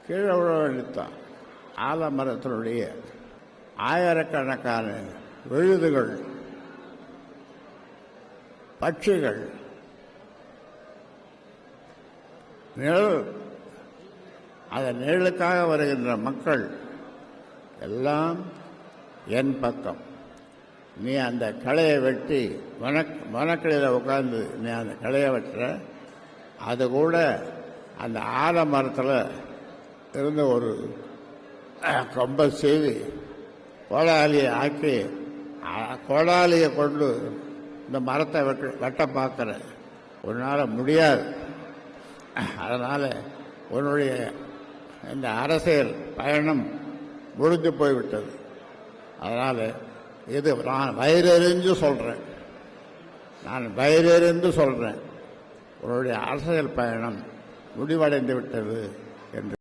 கீழே விழுத்தான். ஆலமரத்தினுடைய ஆயிரக்கணக்கான விழுதுகள், பட்சிகள், நிழல், அதன் நிழலுக்காக வருகின்ற மக்கள் எல்லாம் என் பக்கம். நீ அந்த களையை வெட்டி வனக்கிளையில் உட்கார்ந்து நீ அந்த களையை வெட்டுற, அது கூட அந்த ஆலமரத்தில் இருந்த ஒரு கொம்பை செய்து கோடாலியை ஆக்கி, கோடாலியை கொண்டு இந்த மரத்தை வெட்ட பார்க்குற, உன்னால் முடியாது. அதனால் உன்னுடைய இந்த அரசியல் பயணம் முடிஞ்சு போய்விட்டது. அதனால் இது நான் வயிறெறிஞ்சு சொல்கிறேன், உன்னுடைய அரசியல் பயணம் முடிவடைந்து விட்டது என்று